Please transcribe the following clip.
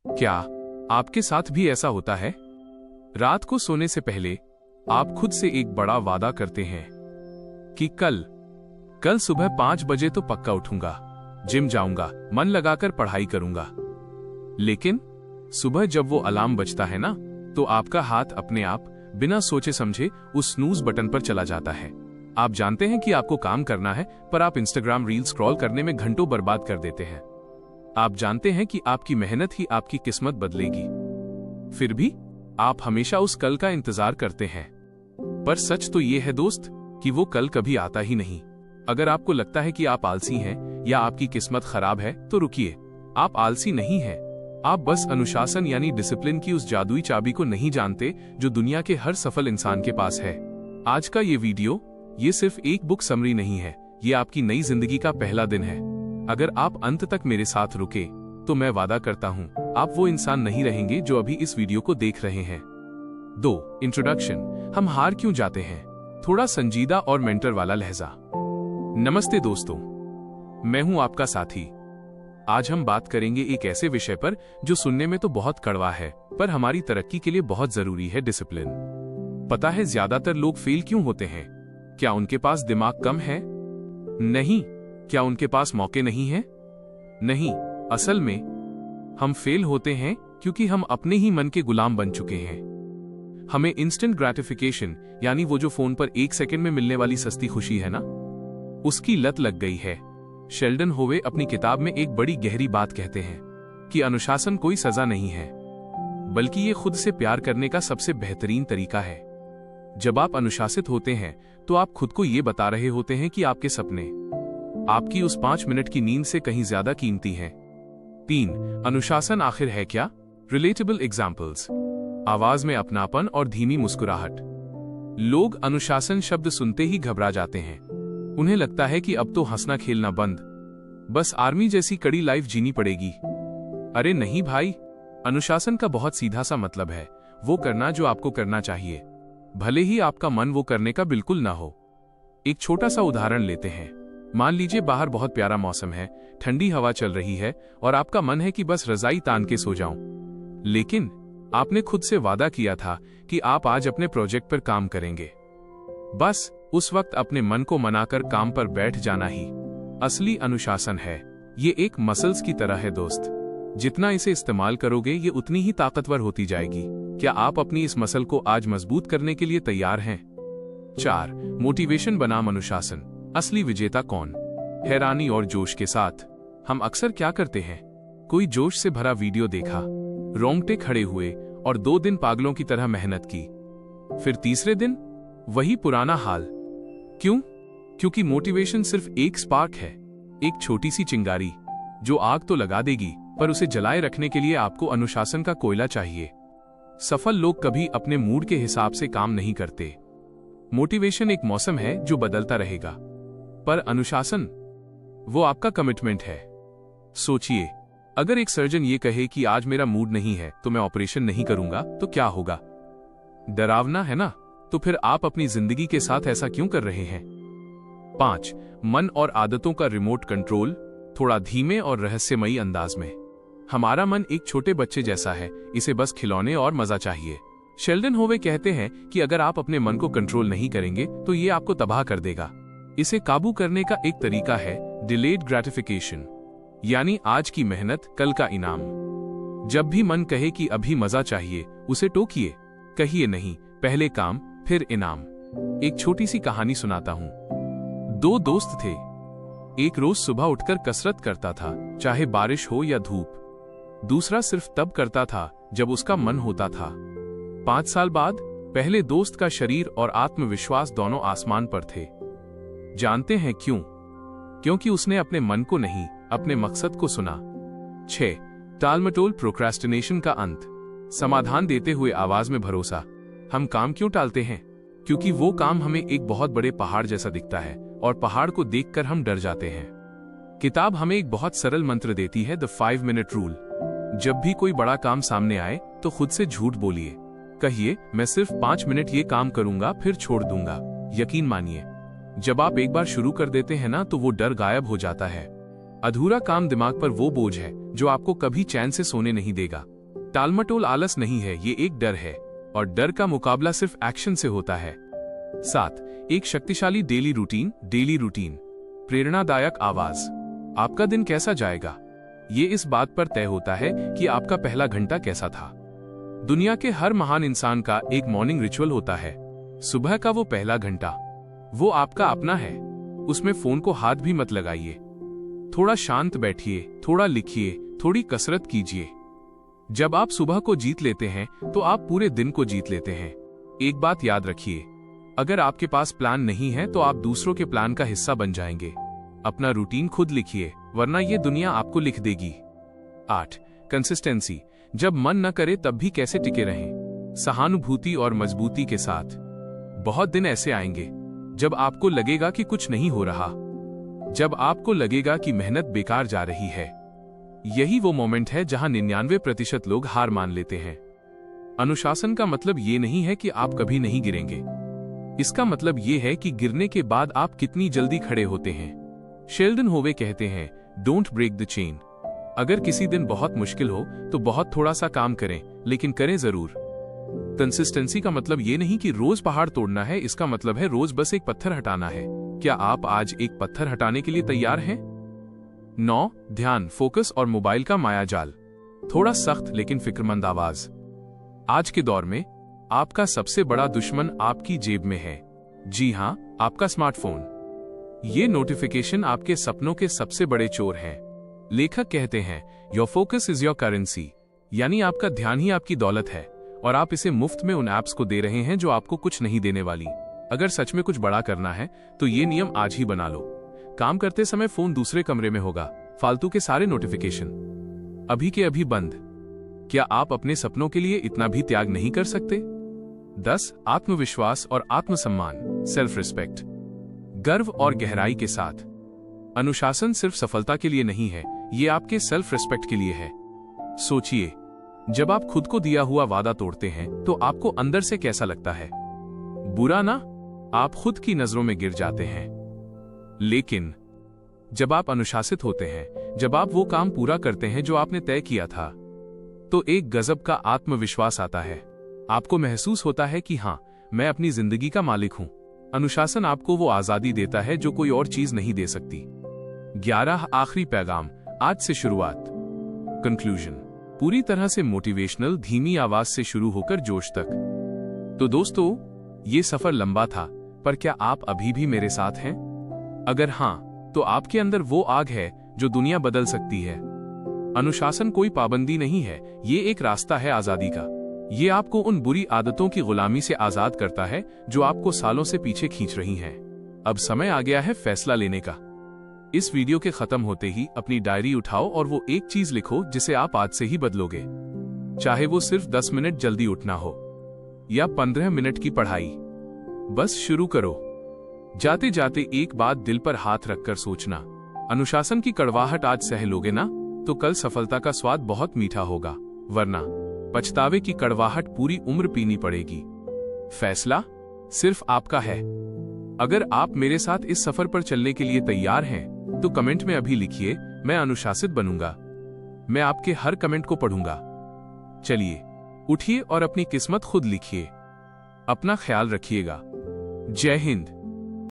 क्या आपके साथ भी ऐसा होता है? रात को सोने से पहले आप खुद से एक बड़ा वादा करते हैं कि कल सुबह 5 बजे तो पक्का उठूंगा, जिम जाऊंगा, मन लगाकर पढ़ाई करूंगा। लेकिन सुबह जब वो अलार्म बजता है ना, तो आपका हाथ अपने आप बिना सोचे समझे उस स्नूज बटन पर चला जाता है। आप जानते हैं कि आपको काम करना है, पर आप इंस्टाग्राम रील स्क्रॉल करने में घंटों बर्बाद कर देते हैं। आप जानते हैं कि आपकी मेहनत ही आपकी किस्मत बदलेगी, फिर भी आप हमेशा उस कल का इंतजार करते हैं। पर सच तो ये है दोस्त कि वो कल कभी आता ही नहीं। अगर आपको लगता है कि आप आलसी हैं या आपकी किस्मत खराब है, तो रुकिए, आप आलसी नहीं हैं। आप बस अनुशासन यानी डिसिप्लिन की उस जादुई चाबी को नहीं जानते जो दुनिया के हर सफल इंसान के पास है। आज का ये वीडियो ये सिर्फ एक बुक समरी नहीं है, ये आपकी नई जिंदगी का पहला दिन है। अगर आप अंत तक मेरे साथ रुके तो मैं वादा करता हूं, आप वो इंसान नहीं रहेंगे जो अभी इस वीडियो को देख रहे हैं। 2. इंट्रोडक्शन। हम हार क्यों जाते हैं? थोड़ा संजीदा और मेंटर वाला लहजा। नमस्ते दोस्तों, मैं हूं आपका साथी। आज हम बात करेंगे एक ऐसे विषय पर जो सुनने में तो बहुत कड़वा है, पर हमारी तरक्की के लिए बहुत जरूरी है, डिसिप्लिन। पता है ज्यादातर लोग फेल क्यों होते हैं? क्या उनके पास दिमाग कम है? नहीं। क्या उनके पास मौके नहीं हैं? नहीं, असल में हम फेल होते हैं क्योंकि हम अपने ही मन के गुलाम बन चुके हैं। हमें इंस्टेंट ग्रेटिफिकेशन यानी वो जो फोन पर 1 सेकंड में मिलने वाली सस्ती खुशी है ना, उसकी लत लग गई है। शेल्डन होवे अपनी किताब में एक बड़ी गहरी बात कहते हैं कि अनुशासन कोई सजा नहीं है, बल्कि ये खुद से प्यार करने का सबसे बेहतरीन तरीका है। जब आप अनुशासित होते हैं तो आप खुद को ये बता रहे होते हैं कि आपके सपने आपकी उस 5 मिनट की नींद से कहीं ज्यादा कीमती हैं। 3. अनुशासन आखिर है क्या? Relatable examples. आवाज में अपनापन और धीमी मुस्कुराहट। लोग अनुशासन शब्द सुनते ही घबरा जाते हैं। उन्हें लगता है कि अब तो हंसना खेलना बंद, बस आर्मी जैसी कड़ी लाइफ जीनी पड़ेगी। अरे नहीं भाई, अनुशासन का बहुत सीधा सा मतलब है वो करना जो आपको करना चाहिए, भले ही आपका मन वो करने का बिल्कुल ना हो। एक छोटा सा उदाहरण लेते हैं। मान लीजिए बाहर बहुत प्यारा मौसम है, ठंडी हवा चल रही है और आपका मन है कि बस रजाई तान के सो जाऊं। लेकिन आपने खुद से वादा किया था कि आप आज अपने प्रोजेक्ट पर काम करेंगे। बस उस वक्त अपने मन को मनाकर काम पर बैठ जाना ही असली अनुशासन है। ये एक मसल्स की तरह है दोस्त, जितना इसे इस्तेमाल करोगे ये उतनी ही ताकतवर होती जाएगी। क्या आप अपनी इस मसल को आज मजबूत करने के लिए तैयार हैं? 4. मोटिवेशन बनाम अनुशासन। असली विजेता कौन? हैरानी और जोश के साथ हम अक्सर क्या करते हैं? कोई जोश से भरा वीडियो देखा, रोंगटे खड़े हुए और 2 दिन पागलों की तरह मेहनत की, फिर तीसरे दिन वही पुराना हाल। क्यों? क्योंकि मोटिवेशन सिर्फ एक स्पार्क है, एक छोटी सी चिंगारी जो आग तो लगा देगी, पर उसे जलाए रखने के लिए आपको अनुशासन का कोयला चाहिए। सफल लोग कभी अपने मूड के हिसाब से काम नहीं करते। मोटिवेशन एक मौसम है जो बदलता रहेगा, पर अनुशासन वो आपका कमिटमेंट है। सोचिए, अगर एक सर्जन ये कहे कि आज मेरा मूड नहीं है तो मैं ऑपरेशन नहीं करूंगा, तो क्या होगा? डरावना है ना? तो फिर आप अपनी जिंदगी के साथ ऐसा क्यों कर रहे हैं? 5. मन और आदतों का रिमोट कंट्रोल, थोड़ा धीमे और रहस्यमयी अंदाज में। हमारा मन एक छोटे बच्चे जैसा है, इसे बस खिलौने और मजा चाहिए। शेल्डन होवे कहते हैं कि अगर आप अपने मन को कंट्रोल नहीं करेंगे तो ये आपको तबाह कर देगा। इसे काबू करने का एक तरीका है डिलेड ग्रेटिफिकेशन, यानी आज की मेहनत कल का इनाम। जब भी मन कहे कि अभी मजा चाहिए, उसे टोकिए, कहिए नहीं, पहले काम फिर इनाम। एक छोटी सी कहानी सुनाता हूं। 2 दोस्त थे। एक रोज सुबह उठकर कसरत करता था, चाहे बारिश हो या धूप। दूसरा सिर्फ तब करता था जब उसका मन होता था। 5 साल बाद पहले दोस्त का शरीर और आत्मविश्वास दोनों आसमान पर थे। जानते हैं क्यों? क्योंकि उसने अपने मन को नहीं, अपने मकसद को सुना। 6. टालमटोल प्रोक्रेस्टिनेशन का अंत। समाधान देते हुए आवाज में भरोसा। हम काम क्यों टालते हैं? क्योंकि वो काम हमें एक बहुत बड़े पहाड़ जैसा दिखता है और पहाड़ को देखकर हम डर जाते हैं। किताब हमें एक बहुत सरल मंत्र देती है, द 5 मिनट रूल। जब भी कोई बड़ा काम सामने आए तो खुद से झूठ बोलिए। कहिए, मैं सिर्फ 5 मिनट ये काम करूंगा फिर छोड़ दूंगा। यकीन मानिए, जब आप एक बार शुरू कर देते हैं ना, तो वो डर गायब हो जाता है। अधूरा काम दिमाग पर वो बोझ है जो आपको कभी चैन से सोने नहीं देगा। टालमटोल आलस नहीं है, ये एक डर है, और डर का मुकाबला सिर्फ एक्शन से होता है। 7. एक शक्तिशाली डेली रूटीन। प्रेरणादायक आवाज। आपका दिन कैसा जाएगा, ये इस बात पर तय होता है कि आपका पहला घंटा कैसा था। दुनिया के हर महान इंसान का एक मॉर्निंग रिचुअल होता है। सुबह का वो पहला घंटा, वो आपका अपना है। उसमें फोन को हाथ भी मत लगाइए। थोड़ा शांत बैठिए, थोड़ा लिखिए, थोड़ी कसरत कीजिए। जब आप सुबह को जीत लेते हैं तो आप पूरे दिन को जीत लेते हैं। एक बात याद रखिए, अगर आपके पास प्लान नहीं है तो आप दूसरों के प्लान का हिस्सा बन जाएंगे। अपना रूटीन खुद लिखिए, वरना ये दुनिया आपको लिख देगी। 8. कंसिस्टेंसी। जब मन न करे तब भी कैसे टिके रहें, सहानुभूति और मजबूती के साथ। बहुत दिन ऐसे आएंगे जब आपको लगेगा कि कुछ नहीं हो रहा, जब आपको लगेगा कि मेहनत बेकार जा रही है। यही वो मोमेंट है जहां 99% लोग हार मान लेते हैं। अनुशासन का मतलब ये नहीं है कि आप कभी नहीं गिरेंगे, इसका मतलब ये है कि गिरने के बाद आप कितनी जल्दी खड़े होते हैं। शेल्डन होवे कहते हैं, डोंट ब्रेक द चेन। अगर किसी दिन बहुत मुश्किल हो तो बहुत थोड़ा सा काम करें, लेकिन करें जरूर। कंसिस्टेंसी का मतलब ये नहीं कि रोज पहाड़ तोड़ना है, इसका मतलब है रोज बस एक पत्थर हटाना है। क्या आप आज एक पत्थर हटाने के लिए तैयार हैं? 9. ध्यान, फोकस और मोबाइल का मायाजाल। थोड़ा सख्त लेकिन फिक्रमंद आवाज। आज के दौर में आपका सबसे बड़ा दुश्मन आपकी जेब में है। जी हां, आपका स्मार्टफोन। ये नोटिफिकेशन आपके सपनों के सबसे बड़े चोर हैं। लेखक कहते हैं, your focus is your currency, यानी आपका ध्यान ही आपकी दौलत है, और आप इसे मुफ्त में उन ऐप्स को दे रहे हैं जो आपको कुछ नहीं देने वाली। अगर सच में कुछ बड़ा करना है तो ये नियम आज ही बना लो। काम करते समय फोन दूसरे कमरे में होगा, फालतू के सारे नोटिफिकेशन अभी के अभी बंद। क्या आप अपने सपनों के लिए इतना भी त्याग नहीं कर सकते? 10. आत्मविश्वास और आत्मसम्मान, सेल्फ रिस्पेक्ट। गर्व और गहराई के साथ। अनुशासन सिर्फ सफलता के लिए नहीं है, ये आपके सेल्फ रिस्पेक्ट के लिए है। सोचिए, जब आप खुद को दिया हुआ वादा तोड़ते हैं तो आपको अंदर से कैसा लगता है? बुरा ना? आप खुद की नजरों में गिर जाते हैं। लेकिन जब आप अनुशासित होते हैं, जब आप वो काम पूरा करते हैं जो आपने तय किया था, तो एक गजब का आत्मविश्वास आता है। आपको महसूस होता है कि हां, मैं अपनी जिंदगी का मालिक हूं। अनुशासन आपको वो आजादी देता है जो कोई और चीज नहीं दे सकती। 11. आखिरी पैगाम, आज से शुरुआत। कंक्लूजन, पूरी तरह से मोटिवेशनल, धीमी आवाज से शुरू होकर जोश तक। तो दोस्तों, ये सफर लंबा था, पर क्या आप अभी भी मेरे साथ हैं? अगर हां, तो आपके अंदर वो आग है जो दुनिया बदल सकती है। अनुशासन कोई पाबंदी नहीं है, ये एक रास्ता है आजादी का। ये आपको उन बुरी आदतों की गुलामी से आजाद करता है जो आपको सालों से पीछे खींच रही हैं। अब समय आ गया है फैसला लेने का। इस वीडियो के खत्म होते ही अपनी डायरी उठाओ और वो एक चीज लिखो जिसे आप आज से ही बदलोगे। चाहे वो सिर्फ 10 मिनट जल्दी उठना हो या 15 मिनट की पढ़ाई, बस शुरू करो। जाते जाते एक बात दिल पर हाथ रखकर सोचना, अनुशासन की कड़वाहट आज सह लोगे ना, तो कल सफलता का स्वाद बहुत मीठा होगा, वरना पछतावे की कड़वाहट पूरी उम्र पीनी पड़ेगी। फैसला सिर्फ आपका है। अगर आप मेरे साथ इस सफर पर चलने के लिए तैयार हैं, तो कमेंट में अभी लिखिए, मैं अनुशासित बनूंगा। मैं आपके हर कमेंट को पढ़ूंगा। चलिए, उठिए और अपनी किस्मत खुद लिखिए। अपना ख्याल रखिएगा। जय हिंद।